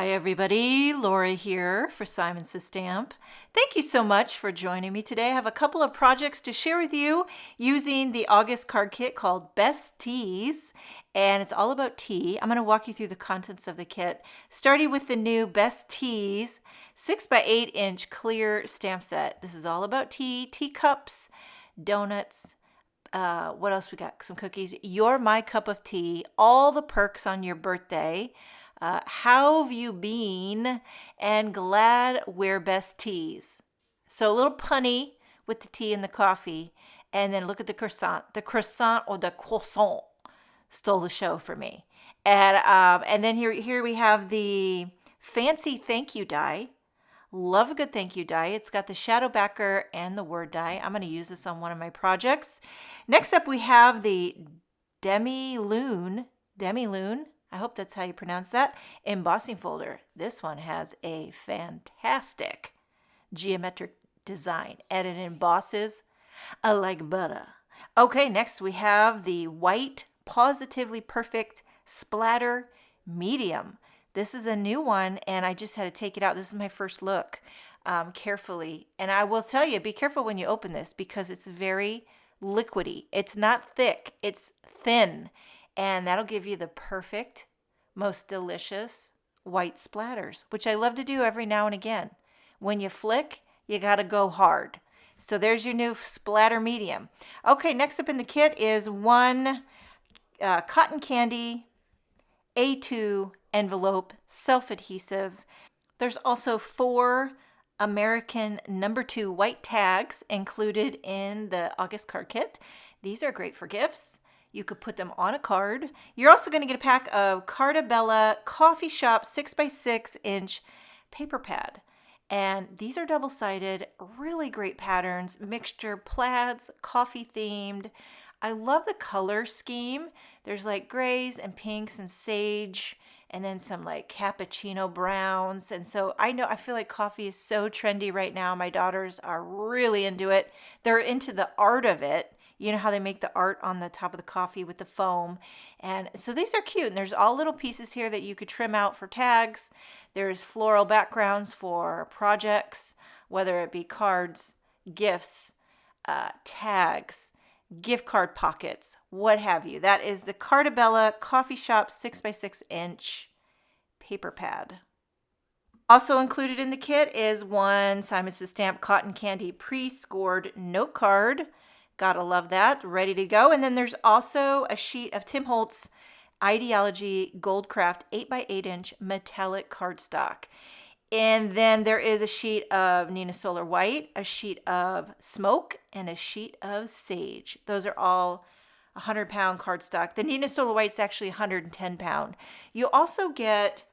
Hi everybody, Laura here for Simon Says Stamp. Thank you so much for joining me today. I have a couple of projects to share with you using the August card kit called BestTeas, and it's all about tea. I'm going to walk you through the contents of the kit, starting with the new BestTeas 6x8" clear stamp set. This is all about tea, teacups, donuts, what else we got? Some cookies. You're my cup of tea, all the perks on your birthday. How have you been? And glad we're best teas. So a little punny with the tea and the coffee. And then look at the croissant. The croissant or the croissant stole the show for me. And then here we have the fancy thank you die. Love a good thank you die. It's got the shadow backer and the word die. I'm going to use this on one of my projects. Next up we have the Demilune. I hope that's how you pronounce that. Embossing folder. This one has a fantastic geometric design and it embosses like butter. Okay, next we have the white Pawsitively Perfect Splatter Medium. This is a new one and I just had to take it out. This is my first look carefully. And I will tell you, be careful when you open this because it's very liquidy. It's not thick, it's thin. And that'll give you the perfect, most delicious white splatters, which I love to do every now and again. When you flick, you got to go hard. So there's your new splatter medium. Okay, next up in the kit is one cotton candy A2 envelope self-adhesive. There's also 4 American #2 white tags included in the August card kit. These are great for gifts. You could put them on a card. You're also going to get a pack of Cardabella Coffee Shop 6x6" paper pad. And these are double-sided, really great patterns, mixture plaids, coffee themed. I love the color scheme. There's like grays and pinks and sage and then some like cappuccino browns. And so I feel like coffee is so trendy right now. My daughters are really into it. They're into the art of it. You know how they make the art on the top of the coffee with the foam. And so these are cute. And there's all little pieces here that you could trim out for tags. There's floral backgrounds for projects, whether it be cards, gifts, tags, gift card pockets, what have you. That is the Cardabella Coffee Shop 6x6" paper pad. Also included in the kit is one Simon Says Stamp cotton candy pre-scored note card. Gotta love that. Ready to go. And then there's also a sheet of Tim Holtz idea-ology Gold Craft 8x8" metallic cardstock. And then there is a sheet of Neenah Solar White, a sheet of Smoke, and a sheet of Sage. Those are all 100-pound cardstock. The Neenah Solar White is actually 110-pound. You also get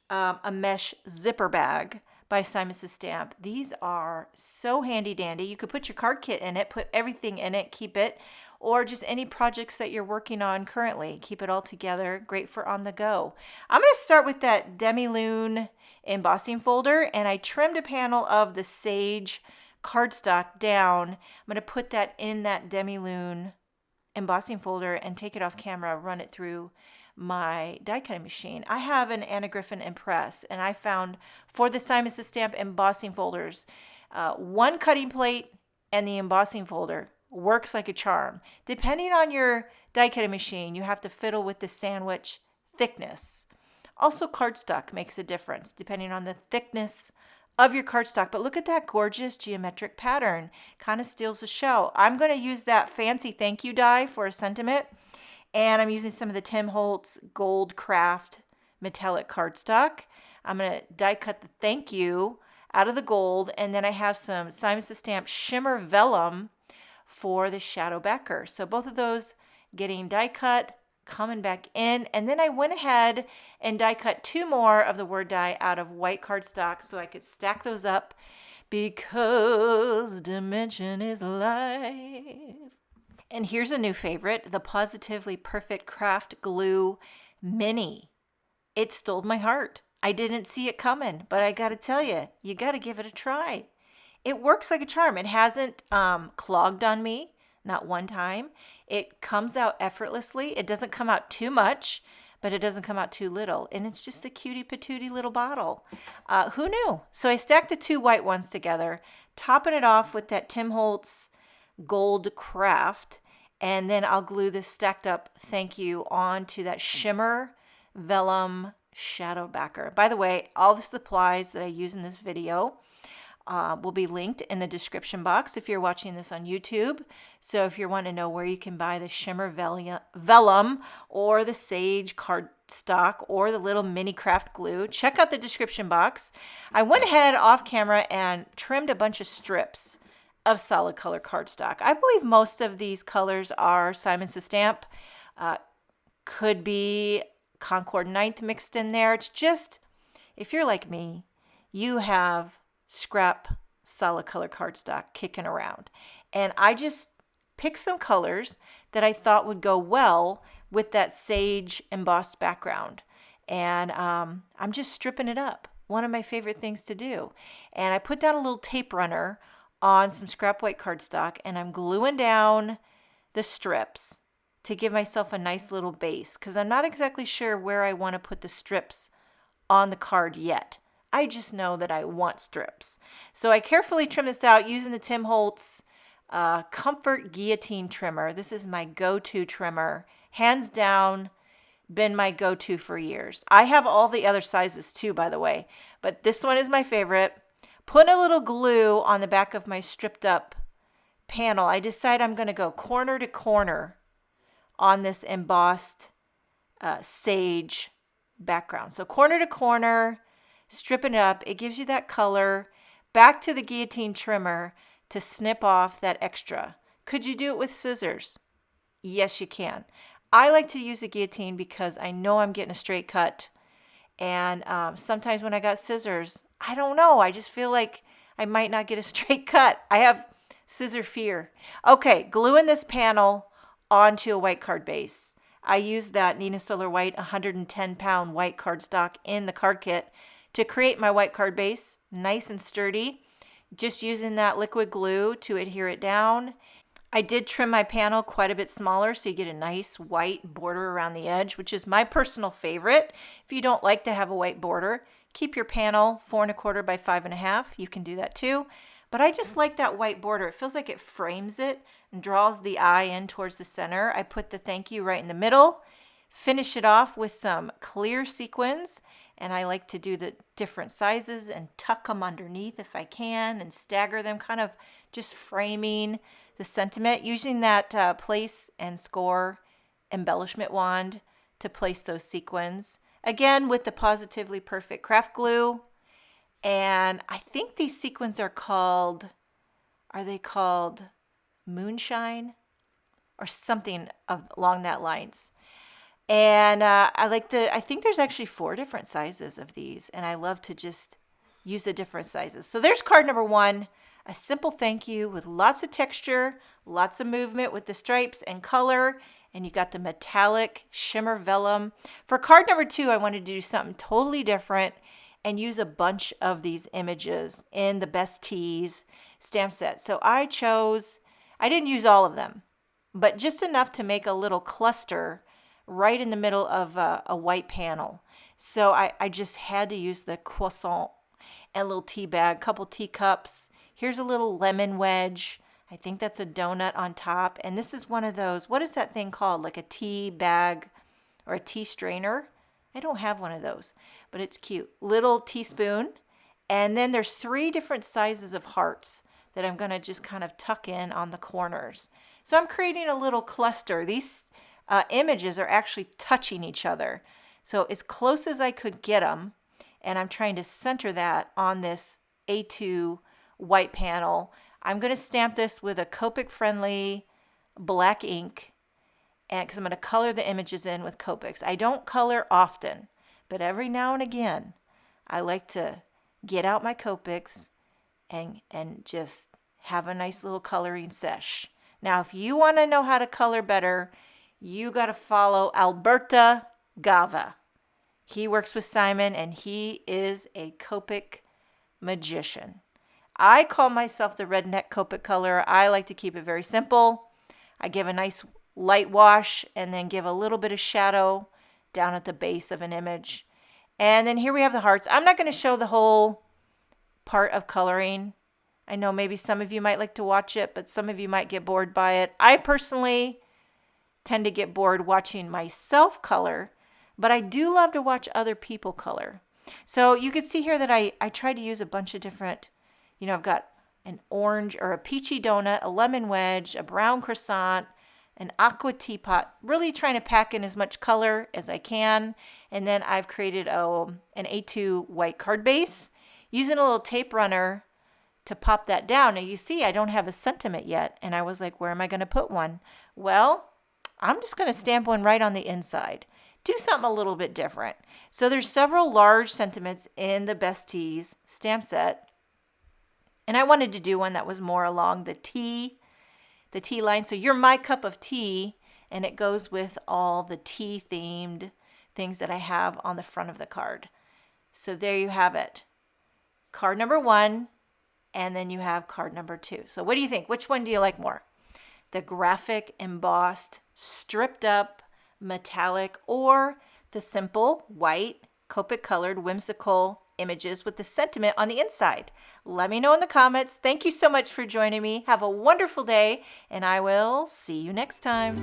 a mesh zipper bag by Simon Says Stamp. These are so handy dandy. You could put your card kit in it, put everything in it, keep it, or just any projects that you're working on currently. Keep it all together. Great for on the go. I'm going to start with that Demilune embossing folder, and I trimmed a panel of the Sage cardstock down. I'm going to put that in that Demilune embossing folder and take it off camera, run it through my die cutting machine. I have an Anna Griffin Impress, and I found for the Simon Says Stamp embossing folders, one cutting plate and the embossing folder works like a charm. Depending on your die cutting machine, you have to fiddle with the sandwich thickness. Also, cardstock makes a difference depending on the thickness of your cardstock. But look at that gorgeous geometric pattern. Kind of steals the show. I'm going to use that fancy thank you die for a sentiment. And I'm using some of the Tim Holtz Gold Craft metallic cardstock. I'm going to die cut the thank you out of the gold. And then I have some Simon Says Stamp Shimmer Vellum for the shadow backer. So both of those getting die cut, coming back in. And then I went ahead and die cut 2 more of the word die out of white cardstock so I could stack those up because dimension is life. And here's a new favorite, the Pawsitively Perfect Craft Glue Mini. It stole my heart. I didn't see it coming, but I got to tell you, you got to give it a try. It works like a charm. It hasn't clogged on me, not one time. It comes out effortlessly. It doesn't come out too much. but it doesn't come out too little. And it's just a cutie patootie little bottle. Who knew? So I stacked the 2 white ones together, topping it off with that Tim Holtz Gold Craft. And then I'll glue this stacked up thank you onto that Shimmer Vellum shadow backer. By the way, all the supplies that I use in this video will be linked in the description box if you're watching this on YouTube. So if you want to know where you can buy the Shimmer Vellum or the Sage Cardstock or the little mini craft glue, check out the description box. I went ahead off camera and trimmed a bunch of strips of solid color cardstock. I believe most of these colors are Simon Says Stamp. Could be Concord 9th mixed in there. It's just, if you're like me, you have scrap solid color cardstock kicking around. And I just picked some colors that I thought would go well with that sage embossed background. And I'm just stripping it up. One of my favorite things to do. And I put down a little tape runner on some scrap white cardstock, and I'm gluing down the strips to give myself a nice little base, because I'm not exactly sure where I want to put the strips on the card yet. I just know that I want strips. So I carefully trim this out using the Tim Holtz Comfort Guillotine Trimmer. This is my go-to trimmer. Hands down, been my go-to for years. I have all the other sizes too, by the way, but this one is my favorite. Put a little glue on the back of my stripped up panel. I decide I'm going to go corner to corner on this embossed sage background. So corner to corner, stripping it up. It gives you that color. Back to the guillotine trimmer to snip off that extra. Could you do it with scissors? Yes, you can. I like to use the guillotine because I know I'm getting a straight cut. And sometimes when I got scissors, I don't know. I just feel like I might not get a straight cut. I have scissor fear. Okay, gluing this panel onto a white card base. I used that Neenah Solar White 110-pound white cardstock in the card kit to create my white card base. Nice and sturdy. Just using that liquid glue to adhere it down. I did trim my panel quite a bit smaller so you get a nice white border around the edge, which is my personal favorite. If you don't like to have a white border, keep your panel 4 1/4 by 5 1/2. You can do that too. But I just like that white border. It feels like it frames it and draws the eye in towards the center. I put the thank you right in the middle. Finish it off with some clear sequins. And I like to do the different sizes and tuck them underneath if I can and stagger them, kind of just framing the sentiment, using that place and score embellishment wand to place those sequins. Again, with the Pawsitively Perfect craft glue. And I think these sequins are called Moonshine or something along that lines. And I think there's actually 4 different sizes of these, and I love to just use the different sizes. So there's card number 1, a simple thank you with lots of texture, lots of movement with the stripes and color, and you got the metallic shimmer vellum. For card number 2, I wanted to do something totally different and use a bunch of these images in the BestTeas stamp set. So I didn't use all of them, but just enough to make a little cluster right in the middle of a white panel. So I just had to use the croissant and a little tea bag, couple teacups. Here's a little lemon wedge. I think that's a donut on top. And this is one of those, what is that thing called? Like a tea bag or a tea strainer? I don't have one of those, but it's cute. Little teaspoon. And then there's 3 different sizes of hearts that I'm going to just kind of tuck in on the corners. So I'm creating a little cluster. These images are actually touching each other. So as close as I could get them, and I'm trying to center that on this A2 white panel. I'm going to stamp this with a Copic friendly black ink, and because I'm going to color the images in with Copics. I don't color often, but every now and again I like to get out my Copics and just have a nice little coloring sesh. Now if you want to know how to color better, you got to follow Alberta Gava. He works with Simon, and he is a Copic magician. I call myself the redneck Copic color. I like to keep it very simple. I give a nice light wash and then give a little bit of shadow down at the base of an image. And then here we have the hearts. I'm not going to show the whole part of coloring. I know maybe some of you might like to watch it, but some of you might get bored by it. I personally tend to get bored watching myself color, but I do love to watch other people color. So you can see here that I tried to use a bunch of different, I've got an orange or a peachy donut, a lemon wedge, a brown croissant, an aqua teapot, really trying to pack in as much color as I can. And then I've created an A2 white card base using a little tape runner to pop that down. Now you see I don't have a sentiment yet, and I was like, where am I going to put one? Well, I'm just going to stamp one right on the inside. Do something a little bit different. So there's several large sentiments in the BestTeas stamp set, and I wanted to do one that was more along the tea line. So you're my cup of tea, and it goes with all the tea themed things that I have on the front of the card. So there you have it. Card number 1, and then you have card number 2. So what do you think? Which one do you like more? The graphic, embossed, stripped up, metallic, or the simple, white, Copic colored, whimsical images with the sentiment on the inside? Let me know in the comments. Thank you so much for joining me. Have a wonderful day, and I will see you next time.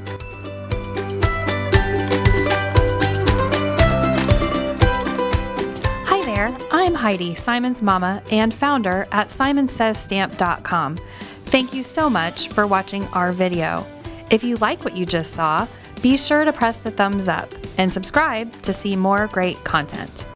Hi there, I'm Heidi, Simon's mama and founder at simonsaysstamp.com. Thank you so much for watching our video. If you like what you just saw, be sure to press the thumbs up and subscribe to see more great content.